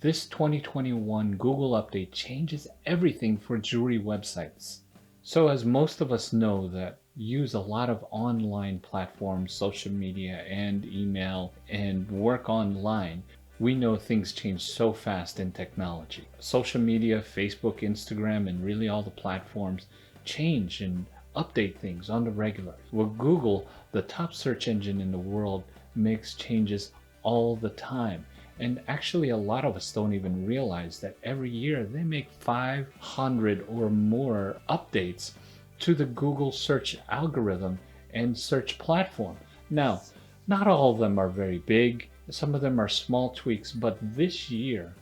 This 2021 Google update changes everything for jewelry websites. So as most of us know that use a lot of online platforms, social media and email and work online, we know things change so fast in technology. Social media, Facebook, Instagram, and really all the platforms change and update things on the regular. Well, Google, the top search engine in the world, makes changes all the time. And actually, a lot of us don't even realize that every year they make 500 or more updates to the Google search algorithm and search platform. Now, not all of them are very big. Some of them are small tweaks, but this year,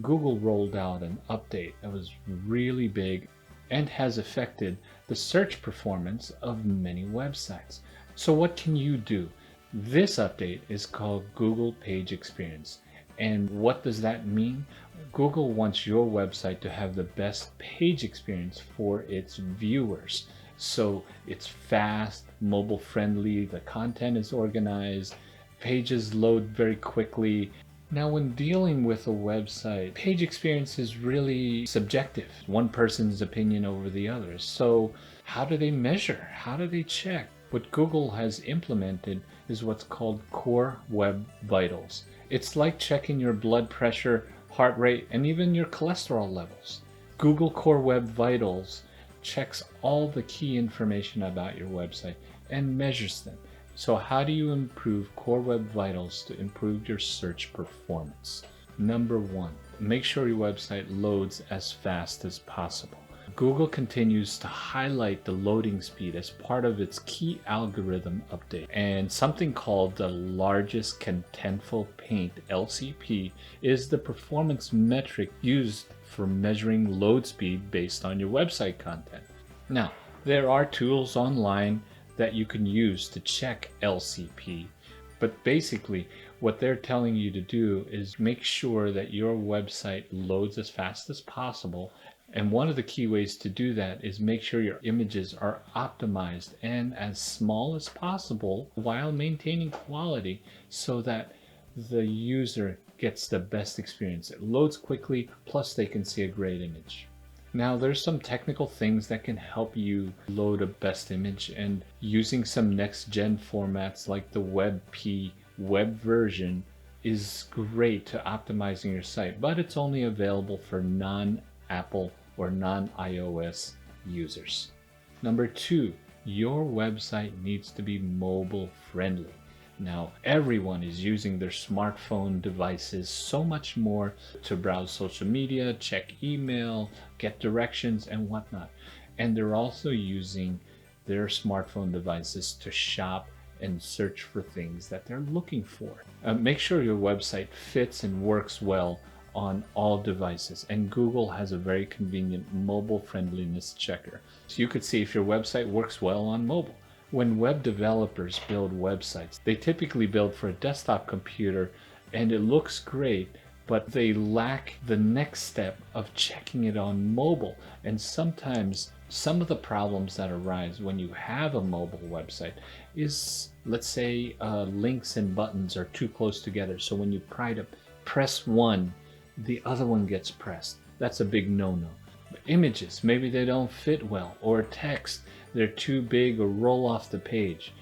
Google rolled out an update that was really big and has affected the search performance of many websites. So what can you do? This update is called Google Page Experience. And what does that mean? Google wants your website to have the best page experience for its viewers. So it's fast, mobile friendly, the content is organized, pages load very quickly. Now, when dealing with a website, page experience is really subjective, one person's opinion over the other. So how do they measure? How do they check? What Google has implemented is what's called Core Web Vitals. It's like checking your blood pressure, heart rate, and even your cholesterol levels. Google Core Web Vitals checks all the key information about your website and measures them. So how do you improve Core Web Vitals to improve your search performance? Number one, make sure your website loads as fast as possible. Google continues to highlight the loading speed as part of its key algorithm update. And something called the largest contentful paint, LCP, is the performance metric used for measuring load speed based on your website content. Now, there are tools online that you can use to check LCP, but basically what they're telling you to do is make sure that your website loads as fast as possible. And one of the key ways to do that is make sure your images are optimized and as small as possible while maintaining quality so that the user gets the best experience. It loads quickly, plus they can see a great image. Now, there's some technical things that can help you load a best image, and using some next-gen formats like the WebP web version is great to optimizing your site, but it's only available for non-Apple or non-iOS users. Number two, your website needs to be mobile friendly. Now, everyone is using their smartphone devices so much more to browse social media, check email, get directions, and whatnot. And they're also using their smartphone devices to shop and search for things that they're looking for. Make sure your website fits and works well on all devices, and Google has a very convenient mobile friendliness checker. So you could see if your website works well on mobile. When web developers build websites, they typically build for a desktop computer and it looks great, but they lack the next step of checking it on mobile. And sometimes some of the problems that arise when you have a mobile website is, let's say, links and buttons are too close together. So when you try to press one, the other one gets pressed. That's a big no-no. Images, maybe they don't fit well, or text, they're too big or roll off the page.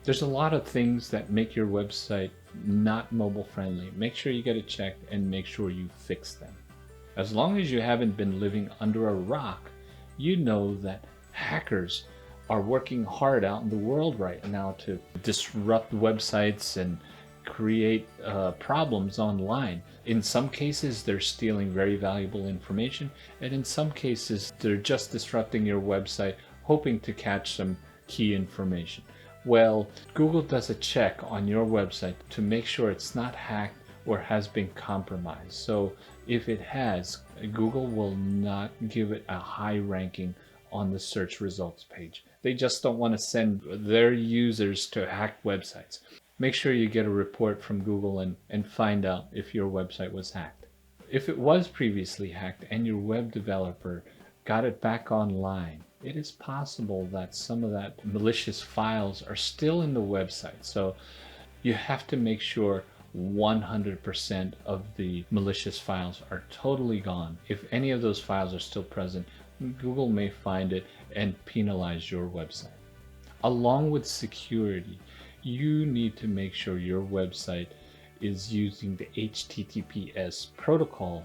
There's a lot of things that make your website not mobile friendly. Make sure you get it checked and make sure you fix them. As long as you haven't been living under a rock, you know that hackers are working hard out in the world right now to disrupt websites and create problems online. In some cases, they're stealing very valuable information, and in some cases, they're just disrupting your website, hoping to catch some key information. Well, Google does a check on your website to make sure it's not hacked or has been compromised. So if it has, Google will not give it a high ranking on the search results page. They just don't want to send their users to hacked websites. Make sure you get a report from Google and find out if your website was hacked. If it was previously hacked and your web developer got it back online, it is possible that some of that malicious files are still in the website. So you have to make sure 100% of the malicious files are totally gone. If any of those files are still present, Google may find it and penalize your website. Along with security, you need to make sure your website is using the HTTPS protocol,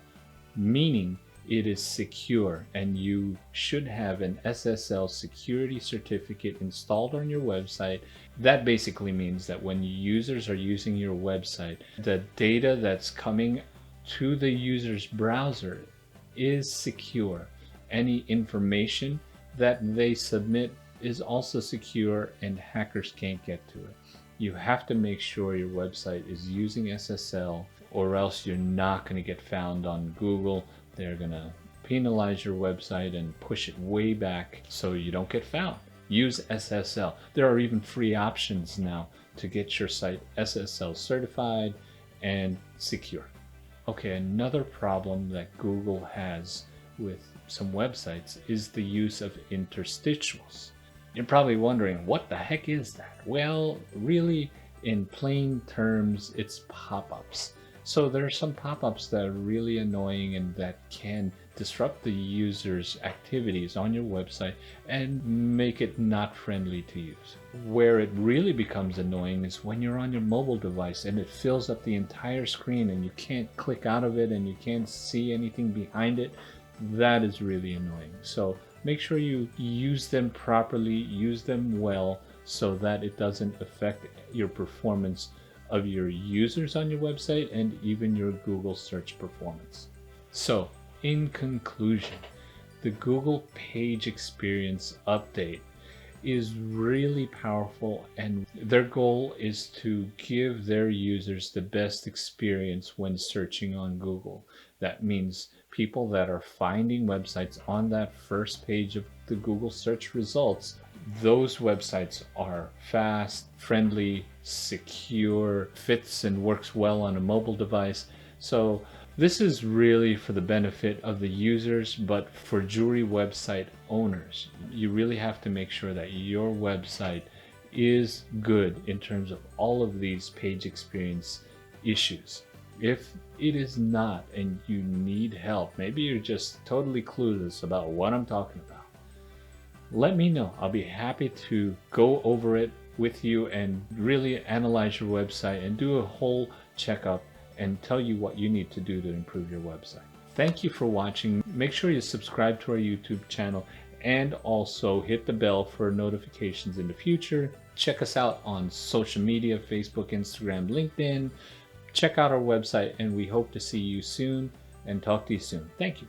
meaning it is secure, and you should have an SSL security certificate installed on your website. That basically means that when users are using your website, the data that's coming to the user's browser is secure. Any information that they submit is also secure and hackers can't get to it. You have to make sure your website is using SSL, or else you're not going to get found on Google. They're going to penalize your website and push it way back so you don't get found. Use SSL. There are even free options now to get your site SSL certified and secure. Okay, another problem that Google has with some websites is the use of interstitials. You're probably wondering, what the heck is that? Well, really, in plain terms, it's pop-ups. So there are some pop-ups that are really annoying and that can disrupt the user's activities on your website and make it not friendly to use. Where it really becomes annoying is when you're on your mobile device and it fills up the entire screen and you can't click out of it and you can't see anything behind it. That is really annoying. So make sure you use them properly, use them well, so that it doesn't affect your performance of your users on your website and even your Google search performance. So, in conclusion, the Google Page Experience Update is really powerful, and their goal is to give their users the best experience when searching on Google. That means people that are finding websites on that first page of the Google search results, those websites are fast, friendly, secure, fits and works well on a mobile device. So this is really for the benefit of the users, but for jewelry website owners, you really have to make sure that your website is good in terms of all of these page experience issues. If it is not and you need help, maybe you're just totally clueless about what I'm talking about, let me know. I'll be happy to go over it with you and really analyze your website and do a whole checkup and tell you what you need to do to improve your website. Thank you for watching. Make sure you subscribe to our YouTube channel and also hit the bell for notifications in the future. Check us out on social media, Facebook, Instagram, LinkedIn. Check out our website, and we hope to see you soon and talk to you soon. Thank you.